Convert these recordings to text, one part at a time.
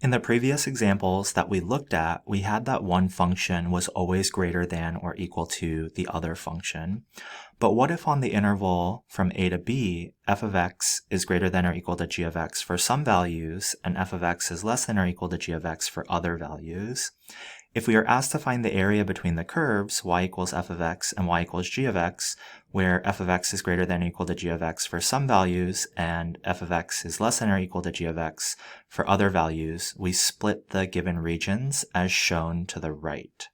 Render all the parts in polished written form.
In the previous examples that we looked at, we had that one function was always greater than or equal to the other function. But what if on the interval from a to b, f of x is greater than or equal to g of x for some values, and f of x is less than or equal to g of x for other values? If we are asked to find the area between the curves y equals f of x and y equals g of x, where f of x is greater than or equal to g of x for some values and f of x is less than or equal to g of x for other values, we split the given regions as shown to the right.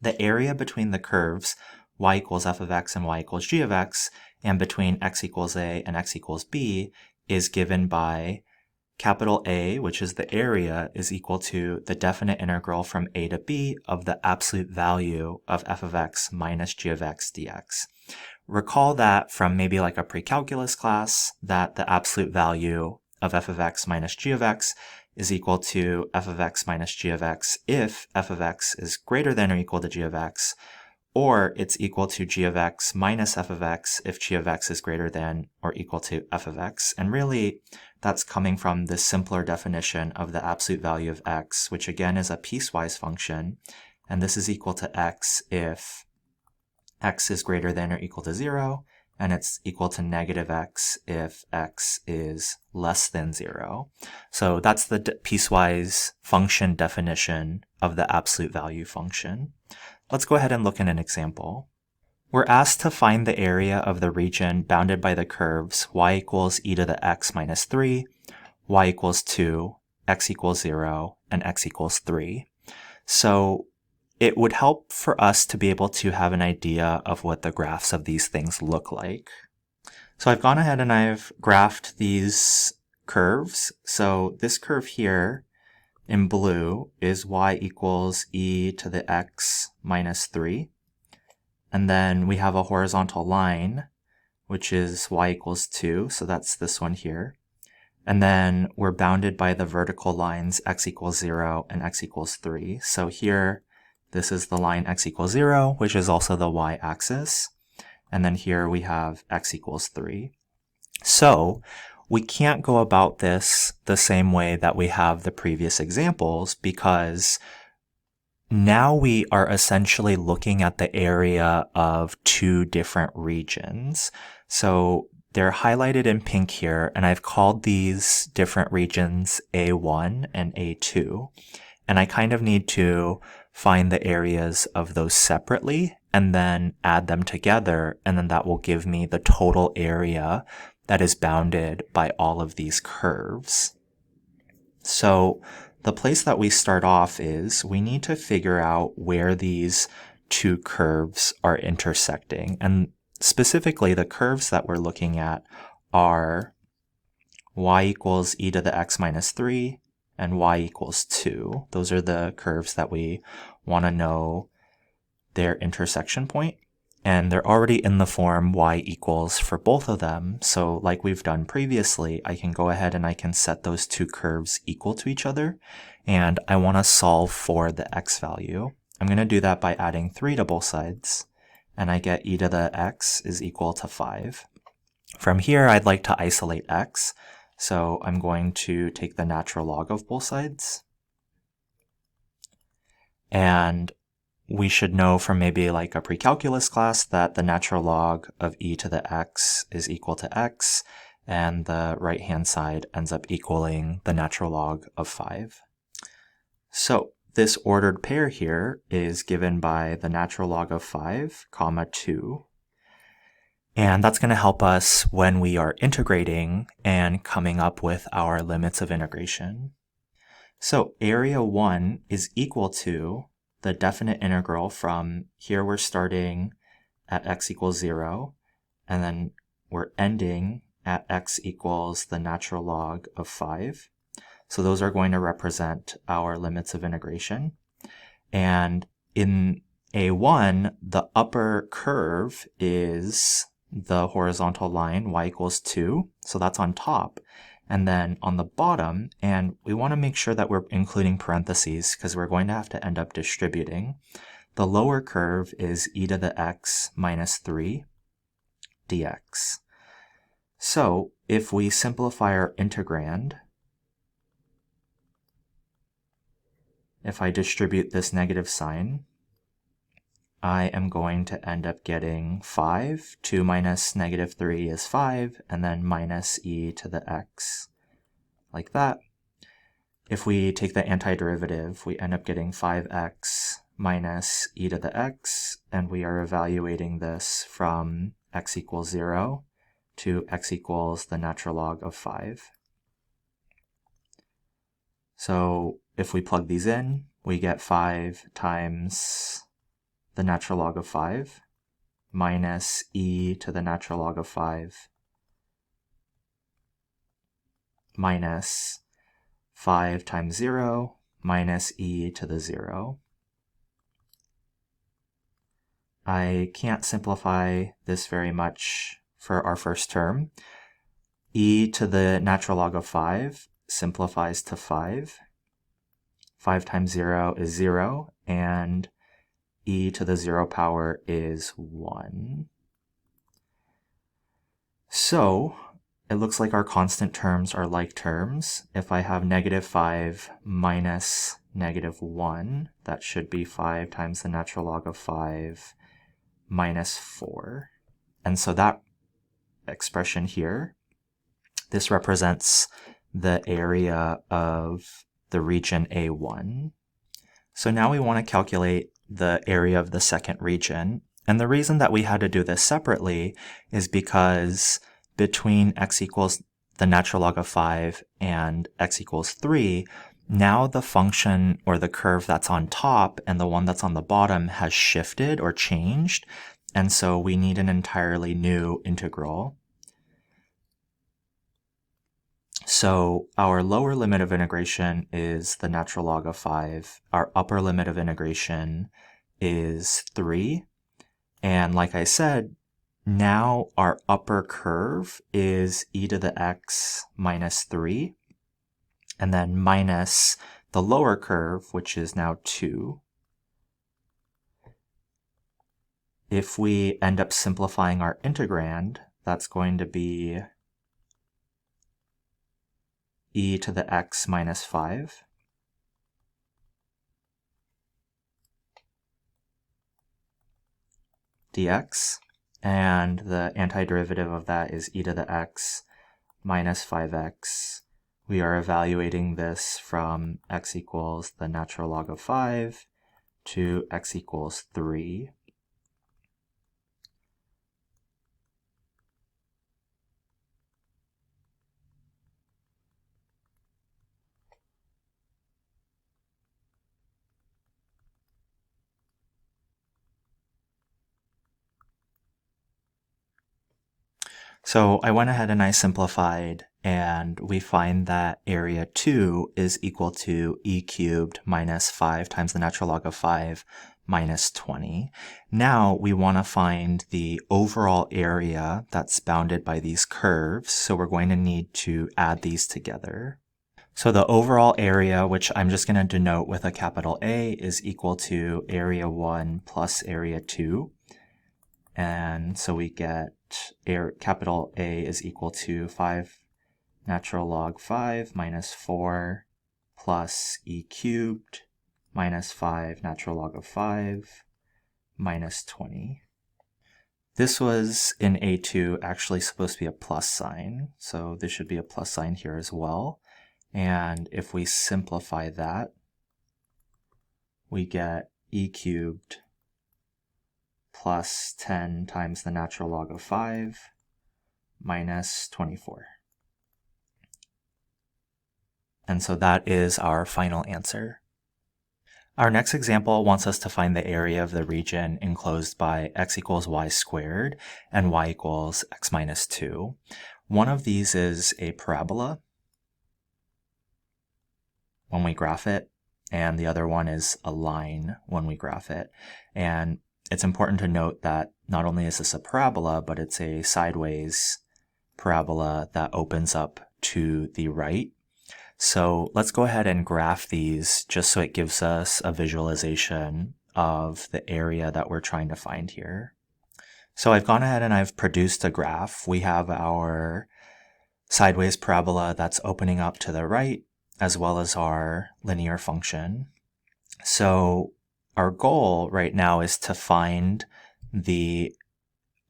The area between the curves y equals f of x and y equals g of x, and between x equals a and x equals b, is given by capital A, which is the area, is equal to the definite integral from a to b of the absolute value of f of x minus g of x dx. Recall that from maybe like a pre-calculus class that the absolute value of f of x minus g of x is equal to f of x minus g of x if f of x is greater than or equal to g of x, or it's equal to g of x minus f of x if g of x is greater than or equal to f of x. And really, that's coming from the simpler definition of the absolute value of x, which again is a piecewise function, and this is equal to x if x is greater than or equal to 0, and it's equal to negative x if x is less than 0. So that's the piecewise function definition of the absolute value function. Let's go ahead and look at an example. We're asked to find the area of the region bounded by the curves y equals e to the x minus 3, y equals 2, x equals 0, and x equals 3. So it would help for us to be able to have an idea of what the graphs of these things look like. So I've gone ahead and I've graphed these curves. So this curve here in blue is y equals e to the x minus 3. And then we have a horizontal line, which is y equals 2. So that's this one here. And then we're bounded by the vertical lines x equals 0 and x equals 3. So here, this is the line x equals 0, which is also the y-axis. And then here we have x equals 3. So we can't go about this the same way that we have the previous examples, because now we are essentially looking at the area of two different regions. So they're highlighted in pink here, and I've called these different regions A1 and A2. And I kind of need to find the areas of those separately and then add them together, and then that will give me the total area that is bounded by all of these curves. So the place that we start off is we need to figure out where these two curves are intersecting. And specifically, the curves that we're looking at are y equals e to the x minus 3 and y equals 2. Those are the curves that we want to know their intersection point. And they're already in the form y equals for both of them. So like we've done previously, I can go ahead and I can set those two curves equal to each other. And I want to solve for the x value. I'm going to do that by adding 3 to both sides. And I get e to the x is equal to 5. From here, I'd like to isolate x. So I'm going to take the natural log of both sides. And we should know from maybe like a pre-calculus class that the natural log of e to the x is equal to x, and the right-hand side ends up equaling the natural log of 5. So this ordered pair here is given by the natural log of 5, comma 2. And that's going to help us when we are integrating and coming up with our limits of integration. So area 1 is equal to the definite integral from here we're starting at x equals 0, and then we're ending at x equals the natural log of 5. So those are going to represent our limits of integration. And in A1, the upper curve is the horizontal line y equals 2, so that's on top. And then on the bottom, and we want to make sure that we're including parentheses because we're going to have to end up distributing. The lower curve is e to the x minus 3 dx. So if we simplify our integrand, if I distribute this negative sign, I am going to end up getting 5. 2 minus negative 3 is 5, and then minus e to the x, like that. If we take the antiderivative, we end up getting 5x minus e to the x, and we are evaluating this from x equals 0 to x equals the natural log of 5. So if we plug these in, we get 5 times the natural log of 5 minus e to the natural log of 5 minus 5 times 0 minus e to the 0. I can't simplify this very much for our first term. E to the natural log of 5 simplifies to 5. 5 times 0 is 0, and e to the 0 power is 1. So it looks like our constant terms are like terms. If I have negative 5 minus negative 1, that should be 5 times the natural log of 5 minus 4. And so that expression here, this represents the area of the region A1. So now we want to calculate the area of the second region. And the reason that we had to do this separately is because between x equals the natural log of 5 and x equals 3, now the function or the curve that's on top and the one that's on the bottom has shifted or changed. And so we need an entirely new integral. So our lower limit of integration is the natural log of 5. Our upper limit of integration is 3. And like I said, now our upper curve is e to the x minus 3, and then minus the lower curve, which is now 2. If we end up simplifying our integrand, that's going to be e to the x minus 5 dx, and the antiderivative of that is e to the x minus 5x. We are evaluating this from x equals the natural log of 5 to x equals 3. So I went ahead and I simplified, and we find that area 2 is equal to e cubed minus 5 times the natural log of 5 minus 20. Now we want to find the overall area that's bounded by these curves, so we're going to need to add these together. So the overall area, which I'm just going to denote with a capital A, is equal to area 1 plus area 2. And so we get capital A is equal to 5 natural log 5 minus 4 plus e cubed minus 5 natural log of 5 minus 20. This was in A2 actually supposed to be a plus sign, so there should be a plus sign here as well. And if we simplify that, we get e cubed plus 10 times the natural log of 5 minus 24. And so that is our final answer. Our next example wants us to find the area of the region enclosed by x equals y squared and y equals x minus 2. One of these is a parabola when we graph it, and the other one is a line when we graph it. And it's important to note that not only is this a parabola, but it's a sideways parabola that opens up to the right. So let's go ahead and graph these just so it gives us a visualization of the area that we're trying to find here. So I've gone ahead and I've produced a graph. We have our sideways parabola that's opening up to the right, as well as our linear function. So our goal right now is to find the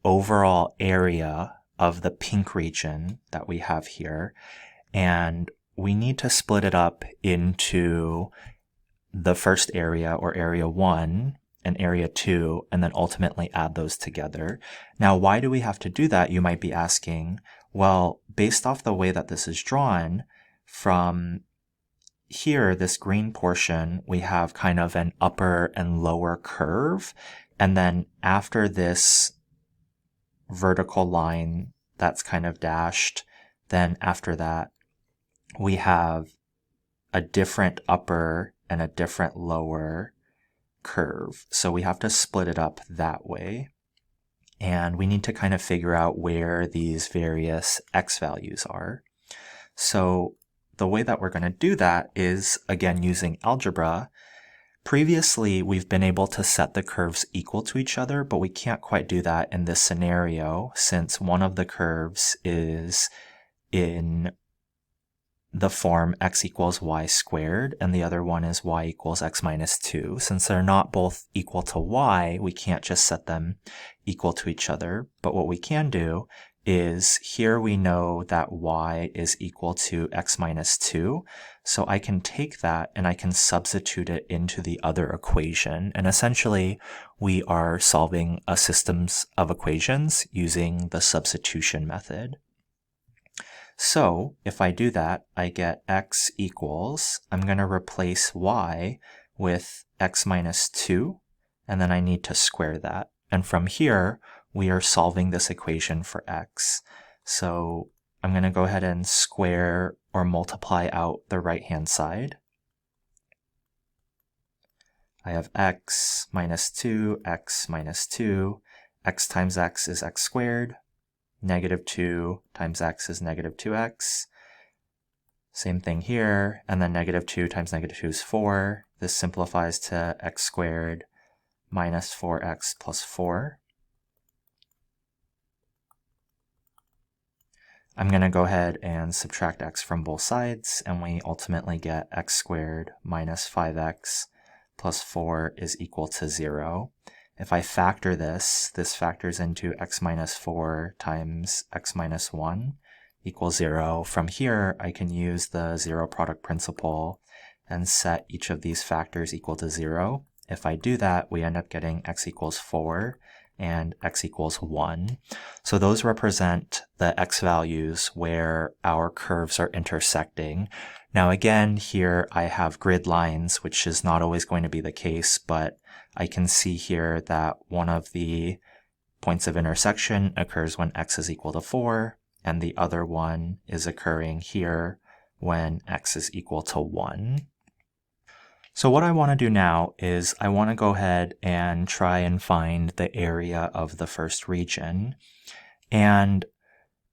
overall area of the pink region that we have here, and we need to split it up into the first area, or area 1, and area 2, and then ultimately add those together. Now, why do we have to do that, you might be asking? Well, based off the way that this is drawn, from here, this green portion, we have kind of an upper and lower curve, and then after this vertical line that's kind of dashed, then after that we have a different upper and a different lower curve. So we have to split it up that way, and we need to kind of figure out where these various x values are. So the way that we're going to do that is, again, using algebra. Previously, we've been able to set the curves equal to each other, but we can't quite do that in this scenario since one of the curves is in the form x equals y squared and the other one is y equals x minus 2. Since they're not both equal to y, we can't just set them equal to each other. But what we can do is, here we know that y is equal to x minus 2. So I can take that and I can substitute it into the other equation. And essentially, we are solving a system of equations using the substitution method. So if I do that, I get x equals, I'm going to replace y with x minus 2, and then I need to square that. And from here, we are solving this equation for x. So I'm going to go ahead and square or multiply out the right-hand side. I have x minus 2, x minus 2. X times x is x squared. Negative 2 times x is negative 2x. Same thing here. And then negative 2 times negative 2 is 4. This simplifies to x squared minus 4x plus 4. I'm going to go ahead and subtract x from both sides, and we ultimately get x squared minus 5x plus 4 is equal to 0. If I factor this factors into x minus 4 times x minus 1 equals 0. From here, I can use the zero product principle and set each of these factors equal to 0. If I do that, we end up getting x equals 4 and x equals 1. So those represent the x values where our curves are intersecting. Now again, here I have grid lines, which is not always going to be the case, but I can see here that one of the points of intersection occurs when x is equal to 4, and the other one is occurring here when x is equal to 1. So what I want to do now is I want to go ahead and try and find the area of the first region. And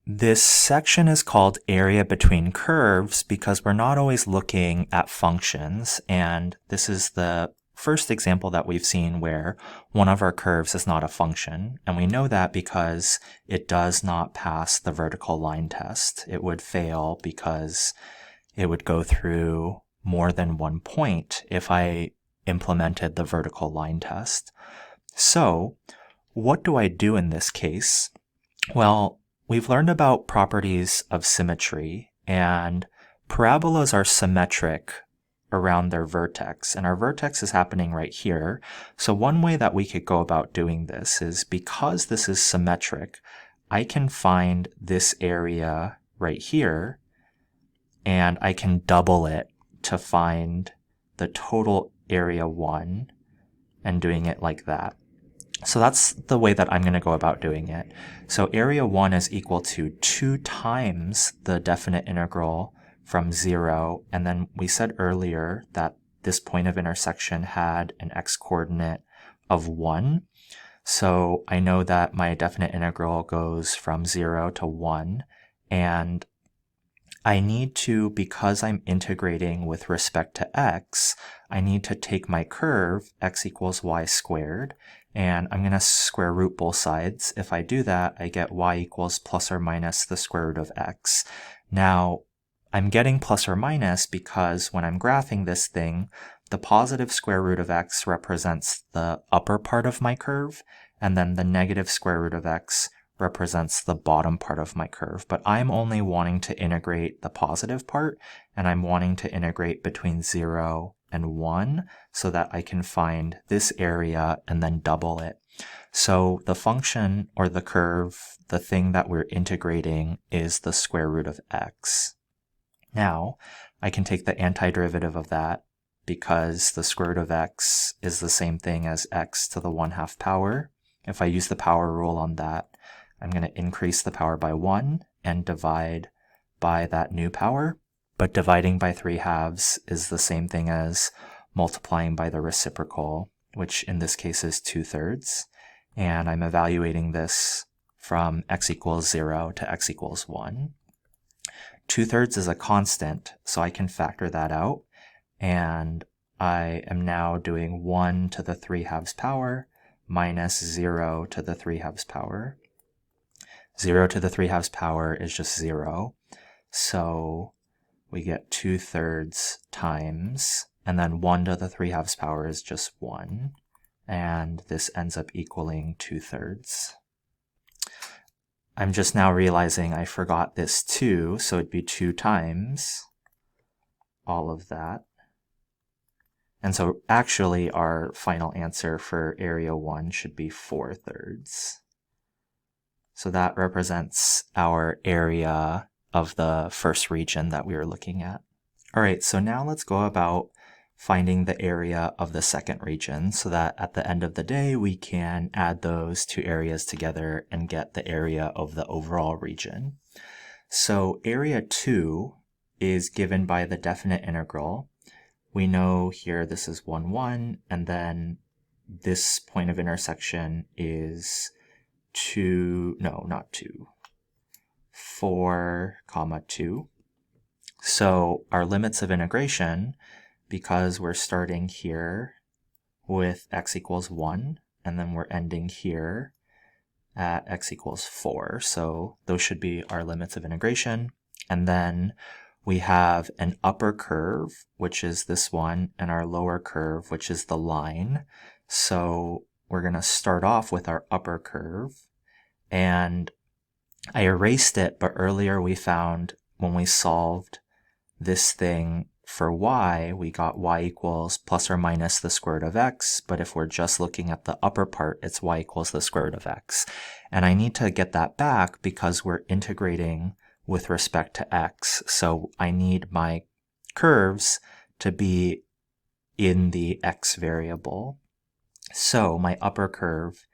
this section is called area between curves because we're not always looking at functions. And this is the first example that we've seen where one of our curves is not a function. And we know that because it does not pass the vertical line test. It would fail because it would go through more than one point if I implemented the vertical line test. So what do I do in this case? Well, we've learned about properties of symmetry, and parabolas are symmetric around their vertex, and our vertex is happening right here. So one way that we could go about doing this is, because this is symmetric, I can find this area right here, and I can double it to find the total area 1 and doing it like that. So that's the way that I'm going to go about doing it. So area 1 is equal to 2 times the definite integral from 0. And then we said earlier that this point of intersection had an x-coordinate of 1. So I know that my definite integral goes from 0 to 1. And I need to, because I'm integrating with respect to x, I need to take my curve, x equals y squared, and I'm going to square root both sides. If I do that, I get y equals plus or minus the square root of x. Now, I'm getting plus or minus because when I'm graphing this thing, the positive square root of x represents the upper part of my curve, and then the negative square root of x represents the bottom part of my curve. But I'm only wanting to integrate the positive part, and I'm wanting to integrate between 0 and 1 so that I can find this area and then double it. So the function or the curve, the thing that we're integrating is the square root of x. Now, I can take the antiderivative of that because the square root of x is the same thing as x to the 1/2 power. If I use the power rule on that, I'm going to increase the power by 1 and divide by that new power. But dividing by 3/2 is the same thing as multiplying by the reciprocal, which in this case is 2/3. And I'm evaluating this from x equals 0 to x equals 1. 2/3 is a constant, so I can factor that out. And I am now doing 1 to the 3/2 power minus 0 to the 3/2 power. 0 to the 3/2 power is just 0. So we get 2/3 times, and then 1 to the 3/2 power is just 1. And this ends up equaling 2/3. I'm just now realizing I forgot this 2, so it'd be 2 times all of that. And so actually our final answer for area 1 should be 4/3. So that represents our area of the first region that we were looking at. All right, so now let's go about finding the area of the second region so that at the end of the day we can add those two areas together and get the area of the overall region. So area 2 is given by the definite integral. We know here this is 1, 1, and then this point of intersection is 4, 2. So our limits of integration, because we're starting here with x equals 1, and then we're ending here at x equals 4. So those should be our limits of integration. And then we have an upper curve, which is this one, and our lower curve, which is the line. So we're going to start off with our upper curve. And I erased it, but earlier we found when we solved this thing for y, we got y equals plus or minus the square root of x, but if we're just looking at the upper part, it's y equals the square root of x. And I need to get that back because we're integrating with respect to x, so I need my curves to be in the x variable. So my upper curve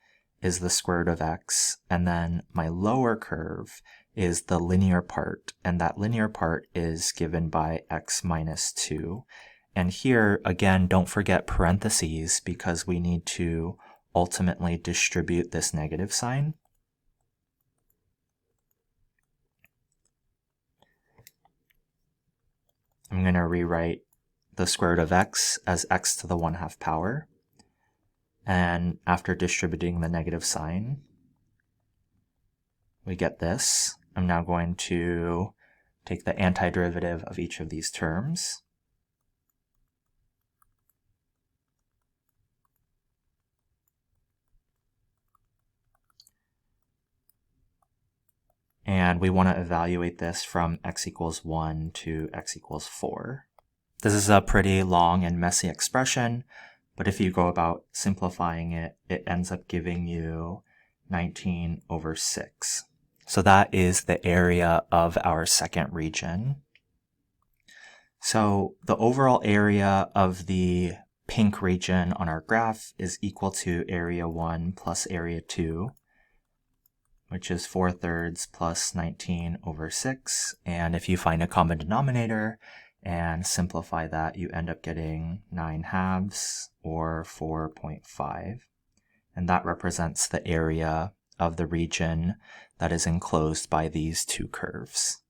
is the square root of x, and then my lower curve is the linear part, and that linear part is given by x minus 2. And here, again, don't forget parentheses because we need to ultimately distribute this negative sign. I'm going to rewrite the square root of x as x to the 1/2 power. And after distributing the negative sign, we get this. I'm now going to take the antiderivative of each of these terms. And we want to evaluate this from x equals 1 to x equals 4. This is a pretty long and messy expression, but if you go about simplifying it, it ends up giving you 19/6. So that is the area of our second region. So the overall area of the pink region on our graph is equal to area 1 plus area 2, which is 4/3 plus 19/6. And if you find a common denominator and simplify that, you end up getting 9/2 or 4.5. And that represents the area of the region that is enclosed by these two curves.